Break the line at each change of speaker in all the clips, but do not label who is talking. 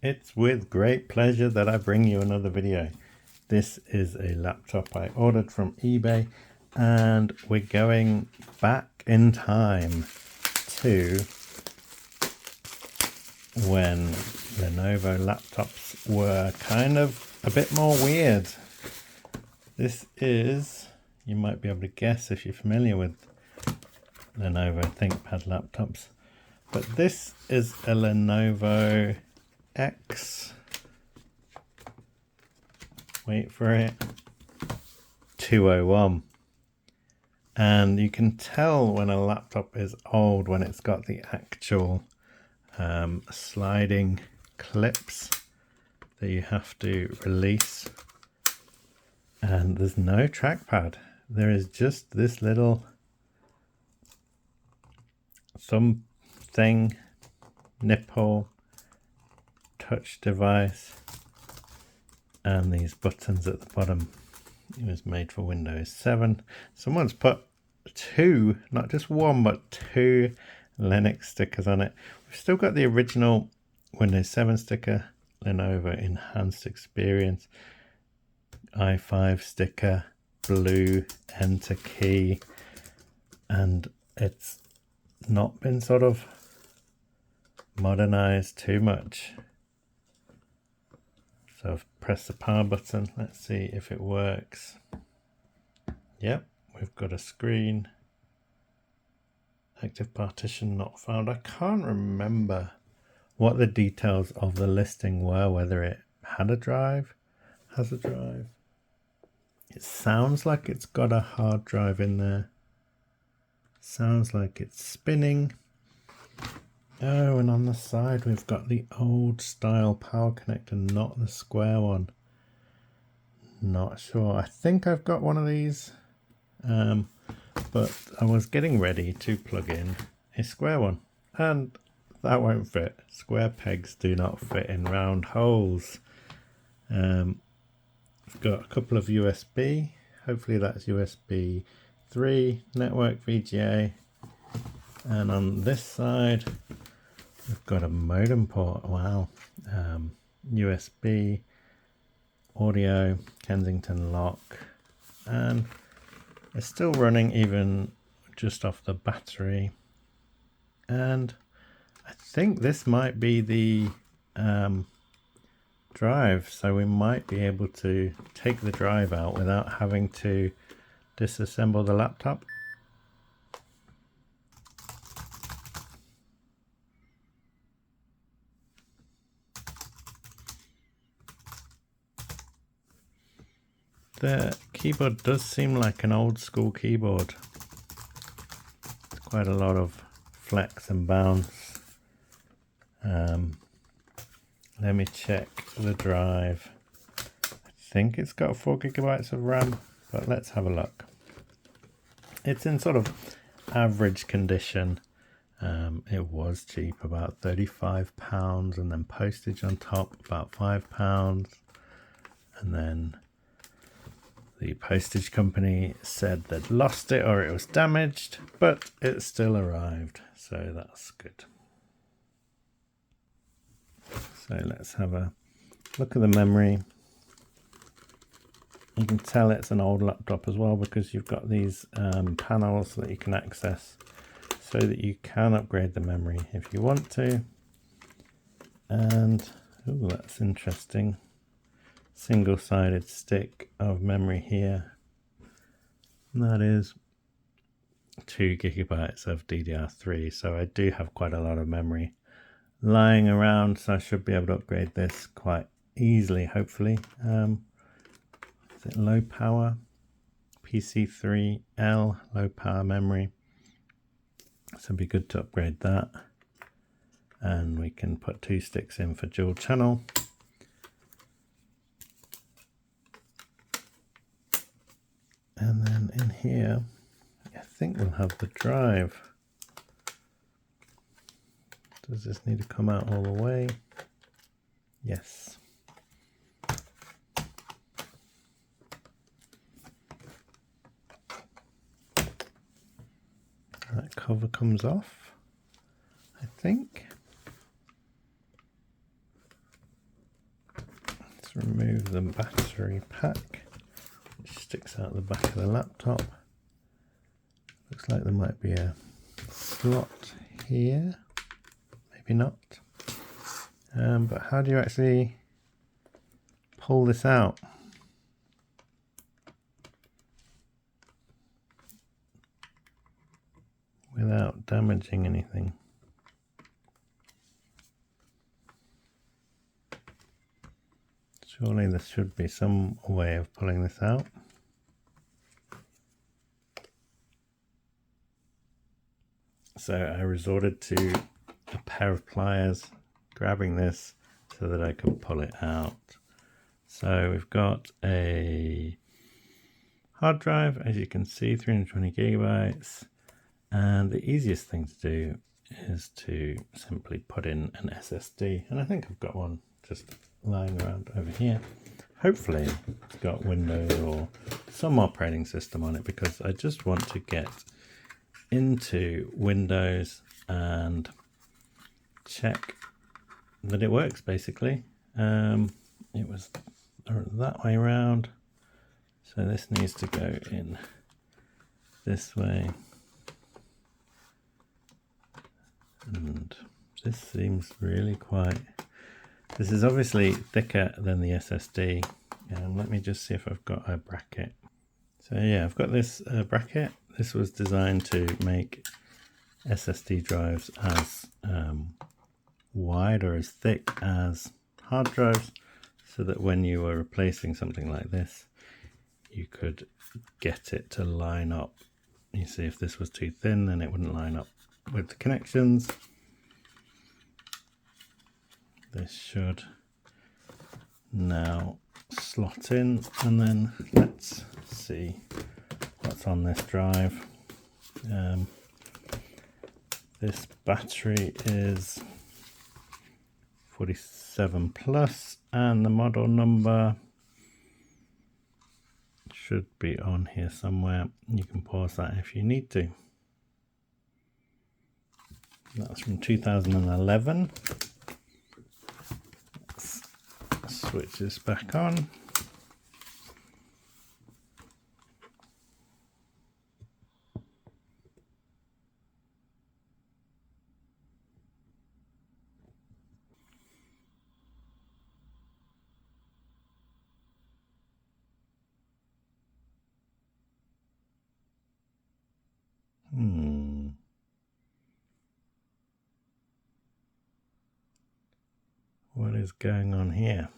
It's with great pleasure that I bring you another video. This is a laptop I ordered from eBay, and we're going back in time to when Lenovo laptops were kind of a bit more weird. This is, you might be able to guess if you're familiar with Lenovo ThinkPad laptops, but this is a Lenovo wait for it, 201. And you can tell when a laptop is old when it's got the actual sliding clips that you have to release. And there's no trackpad. There is just this little thing, nipple, touch device, and these buttons at the bottom. It was made for Windows 7. Someone's put two, not just one, but two Linux stickers on it. We've still got the original Windows 7 sticker, Lenovo Enhanced Experience, i5 sticker, blue enter key, and it's not been sort of modernized too much. So I've pressed the power button. Let's see if it works. Yep, we've got a screen. Active partition not found. I can't remember what the details of the listing were, whether it had a drive, has a drive. It sounds like it's got a hard drive in there. Sounds like it's spinning. Oh, and on the side we've got the old style power connector, not the square one. Not sure. I think I've got one of these, but I was getting ready to plug in a square one, and that won't fit. Square pegs do not fit in round holes. I've got a couple of USB. Hopefully that's USB 3, network VGA, and on this side we've got a modem port. Wow. USB, audio, Kensington lock, and it's still running even just off the battery. And I think this might be the drive, so we might be able to take the drive out without having to disassemble the laptop. The keyboard does seem like an old school keyboard. It's quite a lot of flex and bounce. Let me check the drive. I think it's got 4 GB of RAM, but let's have a look. It's in sort of average condition. It was cheap, about £35, and then postage on top, about £5, and then the postage company said they'd lost it or it was damaged, but it still arrived, so that's good. So let's have a look at the memory. You can tell it's an old laptop as well because you've got these panels that you can access so that you can upgrade the memory if you want to. And oh, that's interesting. Single-sided stick of memory here. And that is 2 GB of DDR3, so I do have quite a lot of memory lying around, so I should be able to upgrade this quite easily, hopefully. Is it low power? PC3L, low power memory. So it'd be good to upgrade that. And we can put 2 sticks in for dual channel. And then in here, I think we'll have the drive. Does this need to come out all the way? Yes. That cover comes off, I think. remove the battery pack, which sticks out the back of the laptop. Looks like there might be a slot here, maybe not. But how do you actually pull this out? Without damaging anything? Surely there should be some way of pulling this out. So I resorted to a pair of pliers, grabbing this so that I could pull it out. So we've got a hard drive, as you can see, 320 gigabytes. And the easiest thing to do is to simply put in an SSD. And I think I've got one just lying around over here. Hopefully it's got Windows or some operating system on it, because I just want to get into Windows and check that it works, basically. It was that way around, so this needs to go in this way, and this seems really quite, this is obviously thicker than the SSD. Let me just see if I've got a bracket. So yeah, I've got this bracket. This was designed to make SSD drives as wide or as thick as hard drives, so that when you were replacing something like this, you could get it to line up. You see, if this was too thin, then it wouldn't line up with the connections. This should now slot in, and then let's see what's on this drive. This battery is 47 plus, and the model number should be on here somewhere. You can pause that if you need to. That's from 2011. Let's switch this back on. What is going on here?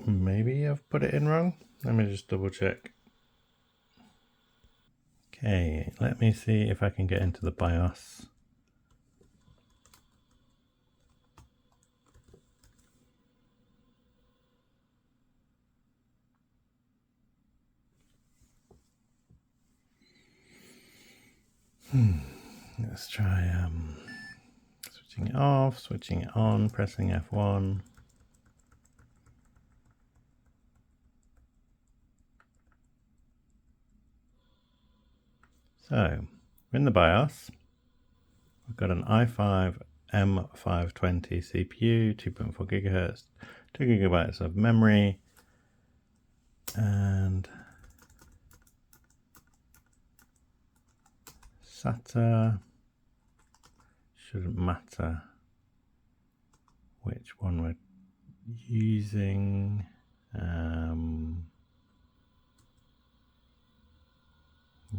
Maybe I've put it in wrong. Let me just double check. Okay, let me see if I can get into the BIOS. Let's try switching it off, switching it on, pressing F1. So, in the BIOS, we've got an i5 M520 CPU, 2.4 gigahertz, 2 gigabytes of memory, and SATA. Shouldn't matter which one we're using.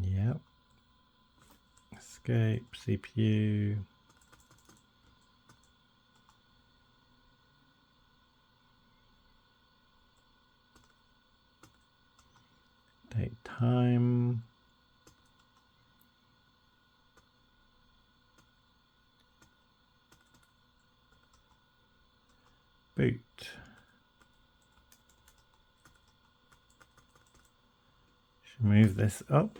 Yep. Escape, CPU. Date, time. Boot. Should move this up.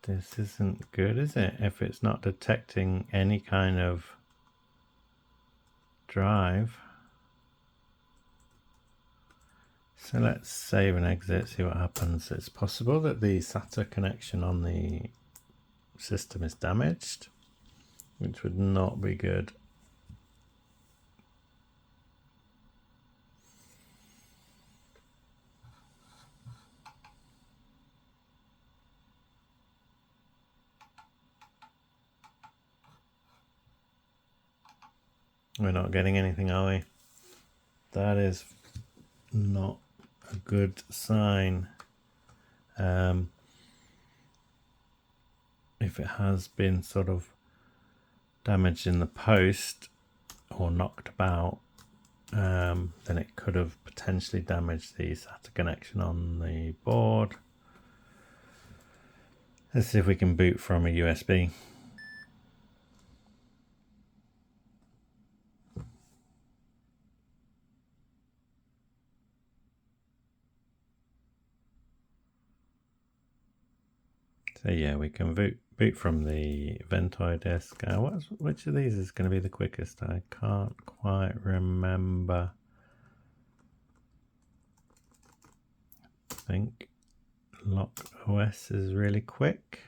This isn't good, is it? If it's not detecting any kind of drive. So let's save and exit, see what happens. It's possible that the SATA connection on the system is damaged, which would not be good. We're not getting anything, are we? That is not a good sign. If it has been sort of damaged in the post or knocked about, then it could have potentially damaged the SATA connection on the board. Let's see if we can boot from a USB. So yeah, we can boot from the Ventoy disk. Which of these is going to be the quickest? I can't quite remember. I think Lock OS is really quick.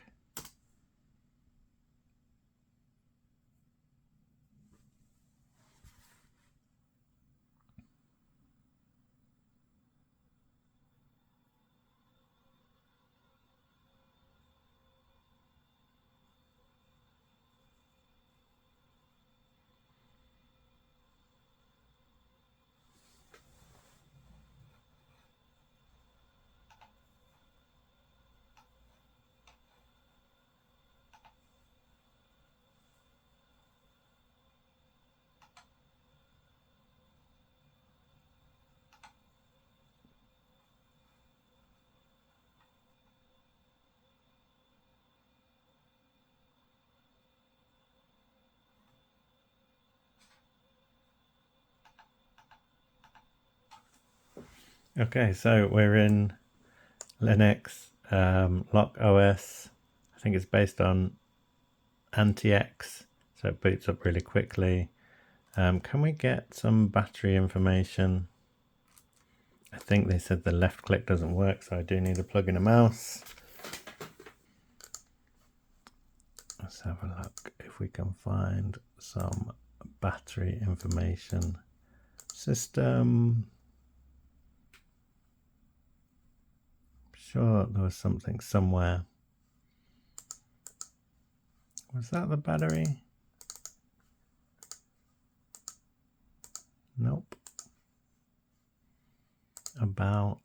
Okay, so we're in Linux, Lock OS. I think it's based on Anti-X, so it boots up really quickly. Can we get some battery information? I think they said the left click doesn't work, so I do need to plug in a mouse. Let's have a look if we can find some battery information. System. Sure, there was something somewhere. Was that the battery? Nope. About.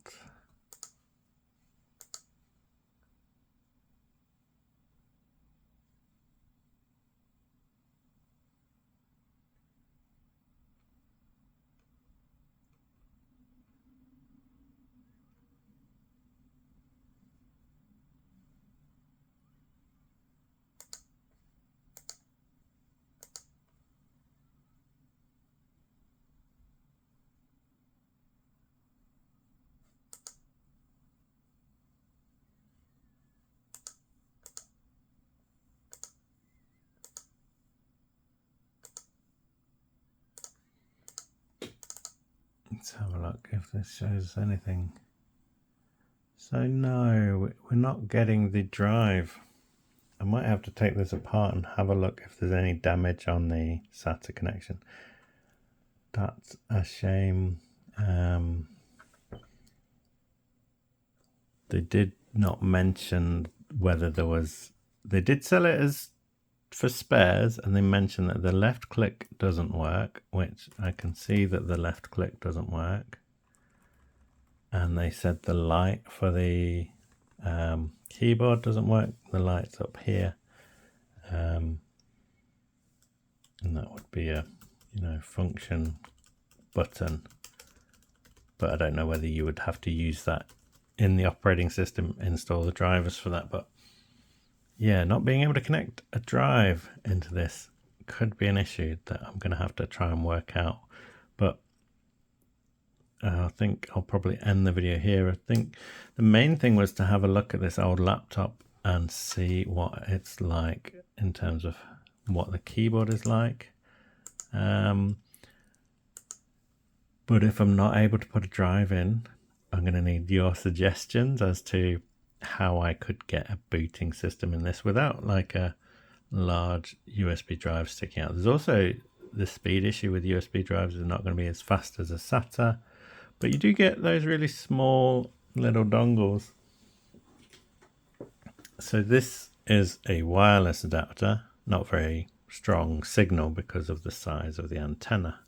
Let's have a look if this shows anything. So no, we're not getting the drive. I might have to take this apart and have a look if there's any damage on the SATA connection. That's a shame. They did not mention whether there was... They did sell it as for spares, and they mentioned that the left click doesn't work, which I can see that the left click doesn't work. And they said the light for the keyboard doesn't work. The light's up here, and that would be a function button, but I don't know whether you would have to use that in the operating system, install the drivers for that. But yeah, not being able to connect a drive into this could be an issue that I'm going to have to try and work out. But I think I'll probably end the video here. I think the main thing was to have a look at this old laptop and see what it's like in terms of what the keyboard is like. But if I'm not able to put a drive in, I'm going to need your suggestions as to how I could get a booting system in this without like a large USB drive sticking out. There's also the speed issue with USB drives is not going to be as fast as a SATA, but you do get those really small little dongles. So this is a wireless adapter, not very strong signal because of the size of the antenna,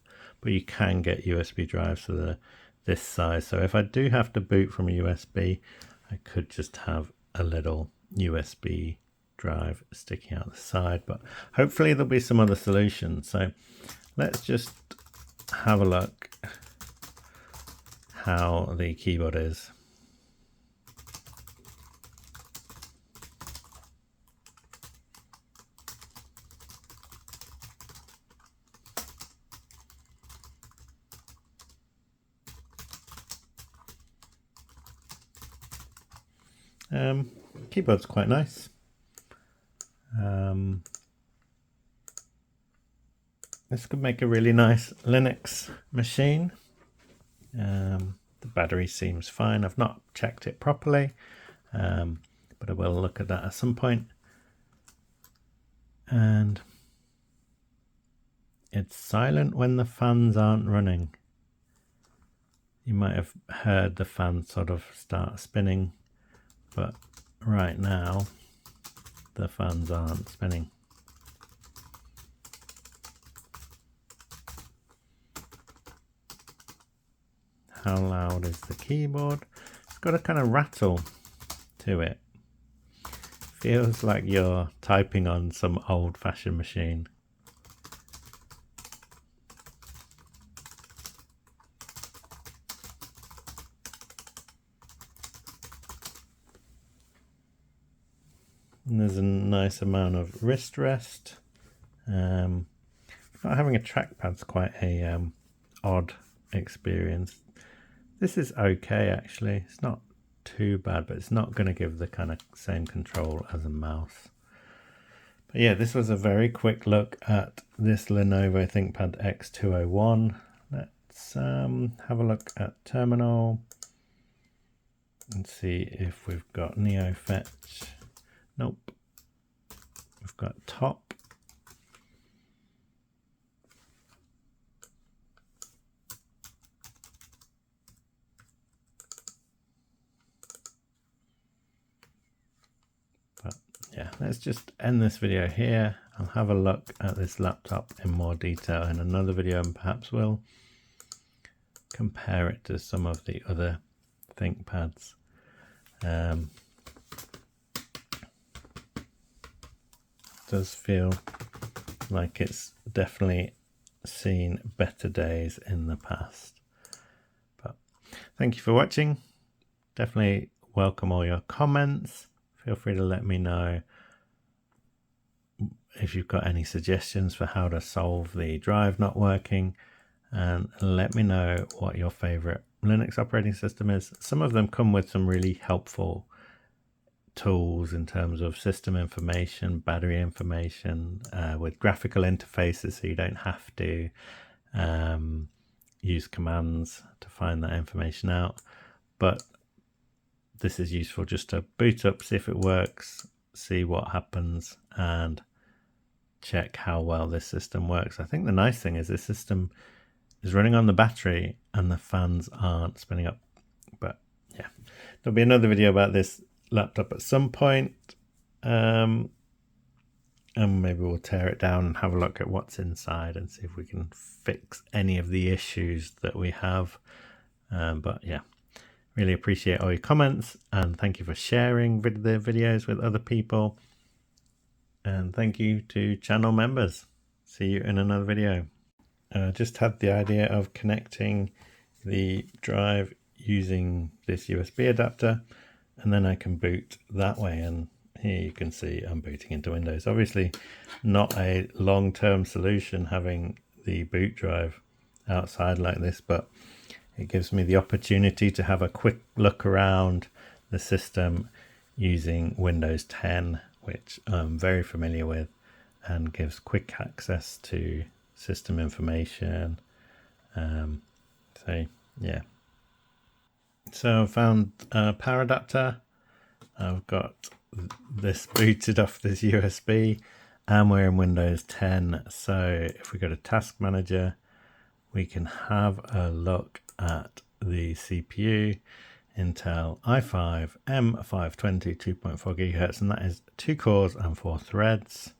but you can get USB drives for this size. So if I do have to boot from a USB, I could just have a little USB drive sticking out the side, but hopefully there'll be some other solutions. So let's just have a look how the keyboard is. Keyboard's quite nice. This could make a really nice Linux machine. The battery seems fine. I've not checked it properly, but I will look at that at some point. And it's silent when the fans aren't running. You might have heard the fan sort of start spinning, but right now the fans aren't spinning. How loud is the keyboard? It's got a kind of rattle to it. Feels like you're typing on some old-fashioned machine. And there's a nice amount of wrist rest. Not having a trackpad's quite a odd experience. This is okay actually. It's not too bad, but it's not going to give the kind of same control as a mouse. But yeah, this was a very quick look at this Lenovo ThinkPad X201. Let's have a look at terminal and see if we've got NeoFetch. Nope. We've got top. But yeah, let's just end this video here. I'll have a look at this laptop in more detail in another video, and perhaps we'll compare it to some of the other ThinkPads. Does feel like it's definitely seen better days in the past. But thank you for watching. Definitely welcome all your comments. Feel free to let me know if you've got any suggestions for how to solve the drive not working, and let me know what your favorite Linux operating system is. Some of them come with some really helpful tools in terms of system information, battery information, with graphical interfaces, so you don't have to use commands to find that information out. But this is useful just to boot up, see if it works, see what happens, and check how well this system works. I think the nice thing is this system is running on the battery and the fans aren't spinning up. But yeah, there'll be another video about this laptop at some point, and maybe we'll tear it down and have a look at what's inside and see if we can fix any of the issues that we have. But yeah, really appreciate all your comments, and thank you for sharing the videos with other people, and thank you to channel members. See you in another video. Just had the idea of connecting the drive using this USB adapter, and then I can boot that way. And here you can see I'm booting into Windows. Obviously not a long-term solution having the boot drive outside like this, but it gives me the opportunity to have a quick look around the system using Windows 10, which I'm very familiar with and gives quick access to system information. So yeah. So I found a power adapter. I've got this booted off this USB and we're in Windows 10. So if we go to Task Manager, we can have a look at the CPU. Intel i5 M520 2.4 GHz, and that is 2 cores and 4 threads.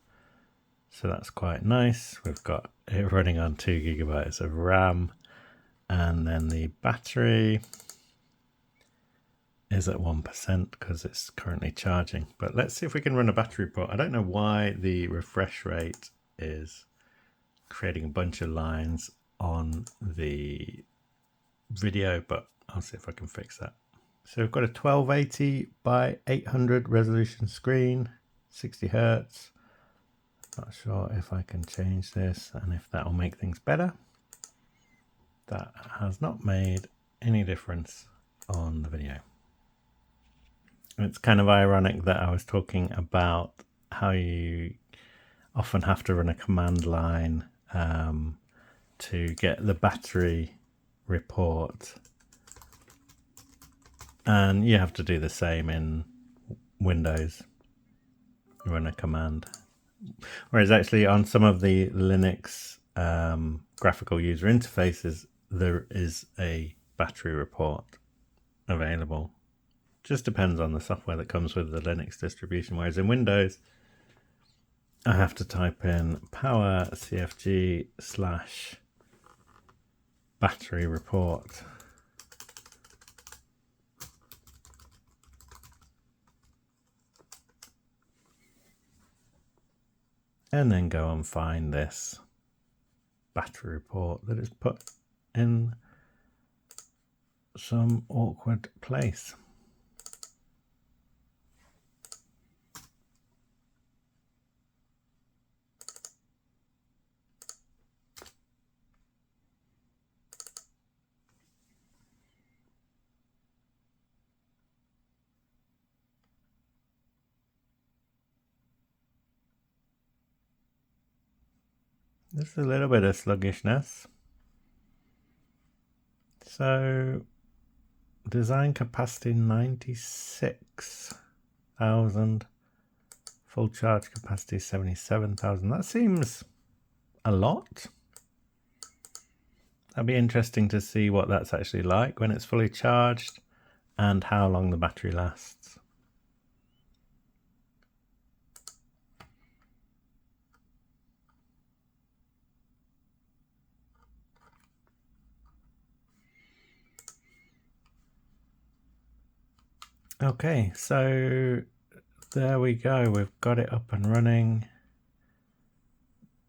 So that's quite nice. We've got it running on 2 GB of RAM, and then the battery is at 1% because it's currently charging. But let's see if we can run a battery report. I don't know why the refresh rate is creating a bunch of lines on the video, but I'll see if I can fix that. So we've got a 1280 by 800 resolution screen, 60 Hertz. Not sure if I can change this and if that will make things better. That has not made any difference on the video. It's kind of ironic that I was talking about how you often have to run a command line to get the battery report. And you have to do the same in Windows, run a command. Whereas actually on some of the Linux graphical user interfaces, there is a battery report available. Just depends on the software that comes with the Linux distribution. Whereas in Windows, I have to type in power cfg / battery report. And then go and find this battery report that is put in some awkward place. There's a little bit of sluggishness. So design capacity 96,000, full charge capacity 77,000. That seems a lot. That'd be interesting to see what that's actually like when it's fully charged and how long the battery lasts. Okay, so there we go. We've got it up and running.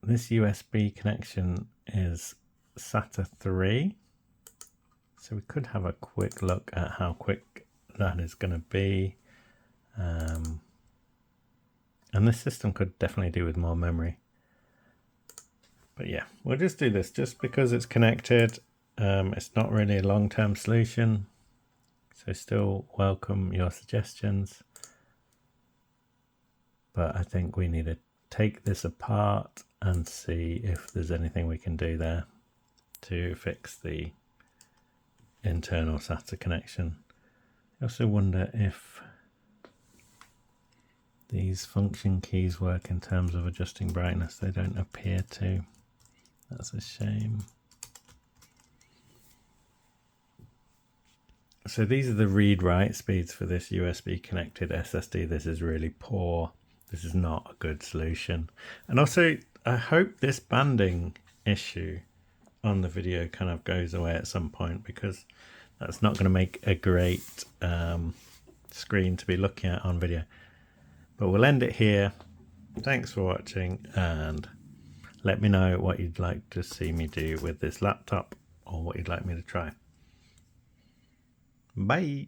This USB connection is SATA 3. So we could have a quick look at how quick that is going to be. And this system could definitely do with more memory. But yeah, we'll just do this just because it's connected. It's not really a long-term solution. So still welcome your suggestions. But I think we need to take this apart and see if there's anything we can do there to fix the internal SATA connection. I also wonder if these function keys work in terms of adjusting brightness. They don't appear to. That's a shame. So these are the read-write speeds for this USB connected SSD. This is really poor. This is not a good solution. And also, I hope this banding issue on the video kind of goes away at some point, because that's not going to make a great screen to be looking at on video. But we'll end it here. Thanks for watching, and let me know what you'd like to see me do with this laptop or what you'd like me to try. Bye.